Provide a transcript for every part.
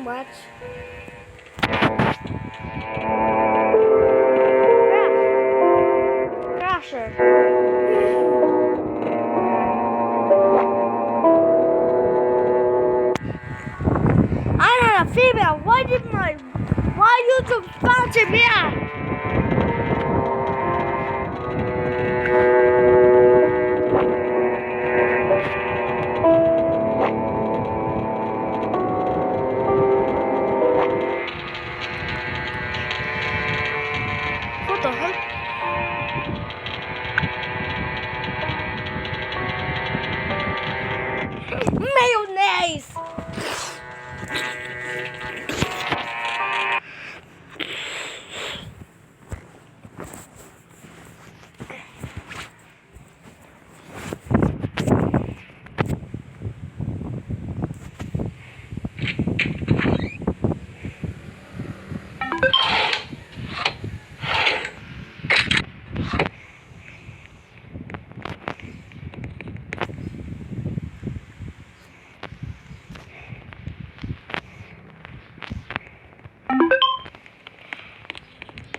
much. Crasher. I'm not a female. Why YouTube sponsor me? What the heck? Mayonnaise!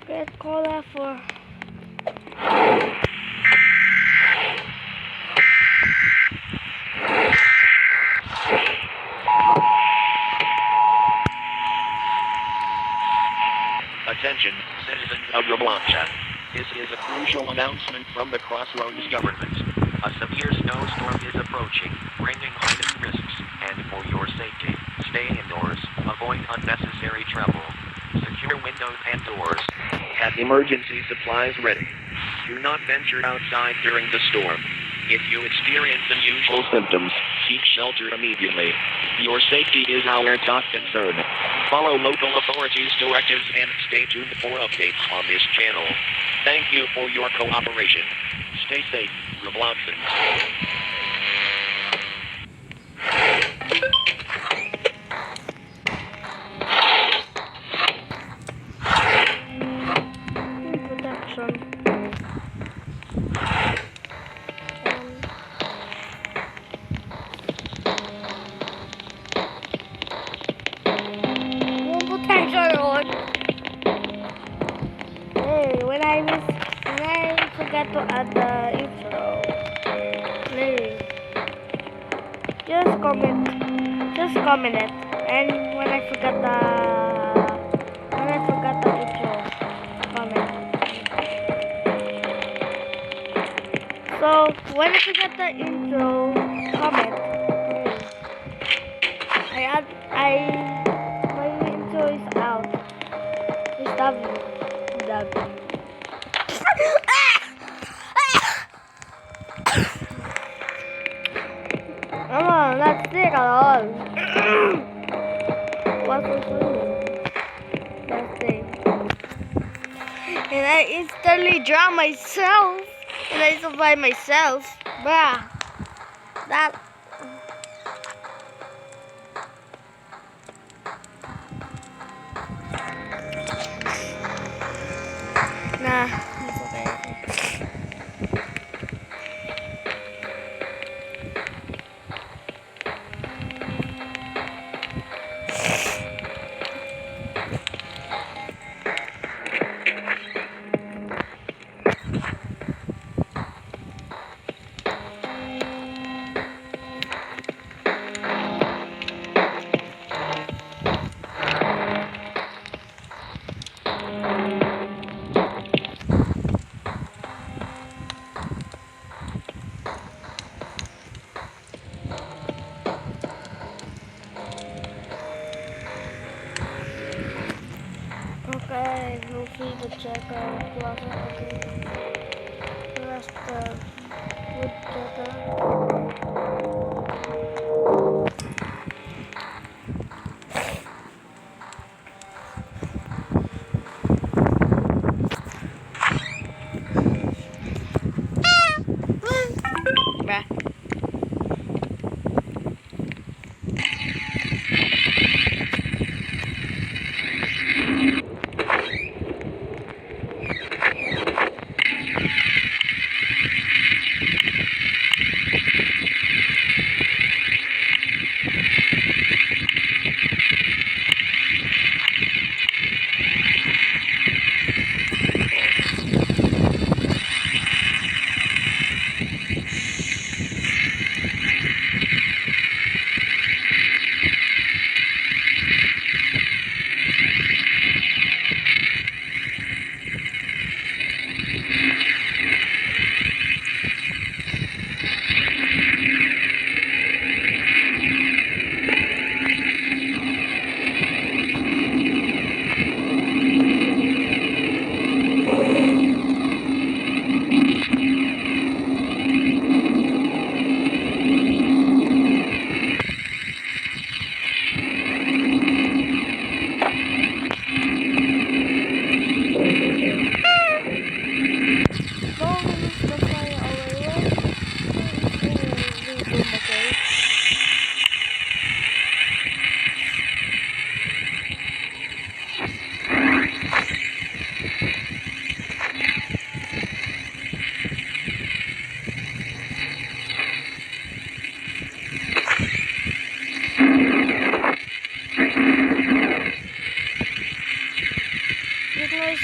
Get cola for... Attention, citizens of Roblox. This is a crucial announcement from the Crossroads government. A severe snowstorm is approaching, bringing heightened risks, and for your safety, stay indoors, avoid unnecessary travel, secure windows and doors, have emergency supplies ready. Do not venture outside during the storm. If you experience unusual symptoms, seek shelter immediately. Your safety is our top concern. Follow local authorities' directives and stay tuned for updates on this channel. Thank you for your cooperation. Stay safe, Robloxans. Protection. Hey, when I forget to add the intro, please just comment it. And when I forget the intro, comment. So when I forget the intro, comment. My intro is out. It's W. Come on, let's take it all. What's the solution? Let's see. And I instantly drown myself. And I survive myself. Bruh. That. Nah, it's okay. Okay, we'll see the checker plaza. Okay. That's the wood checker. Bruh.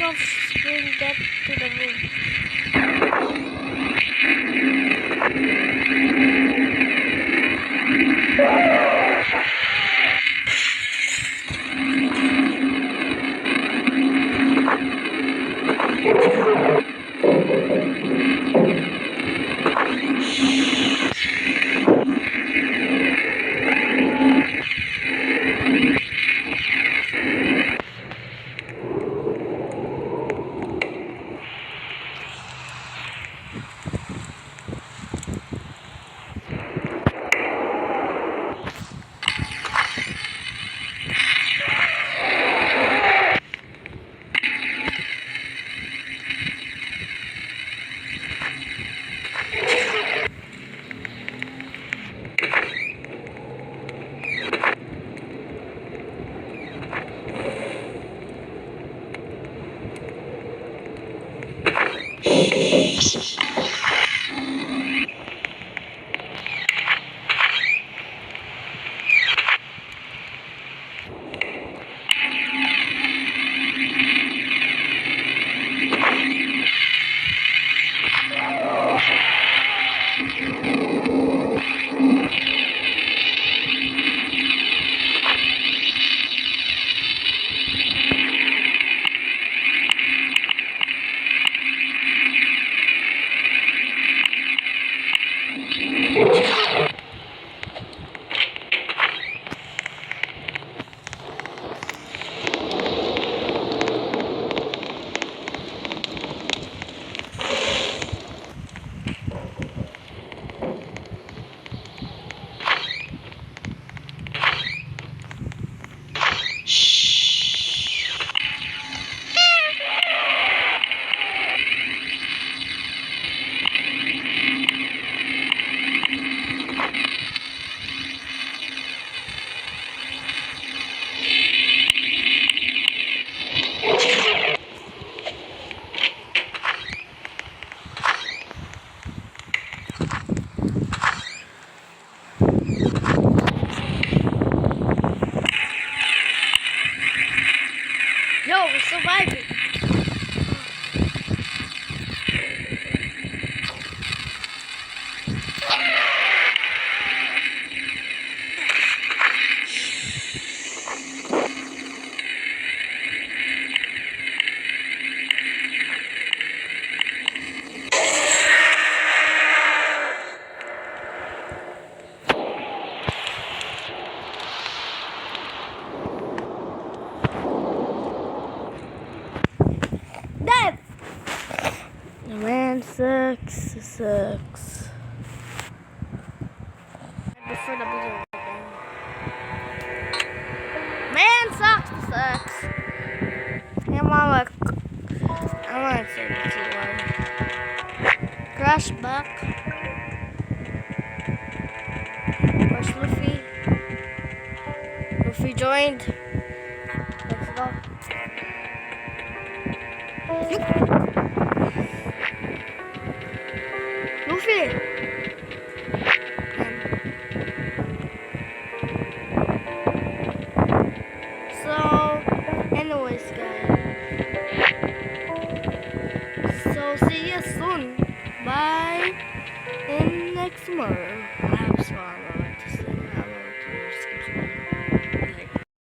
off screen, get to the room. Yo, we're surviving. Death! The man sucks. Before the video again. Man sucks. I'm gonna say the keyword. Crash back. Where's Luffy? Luffy joined. Let's go.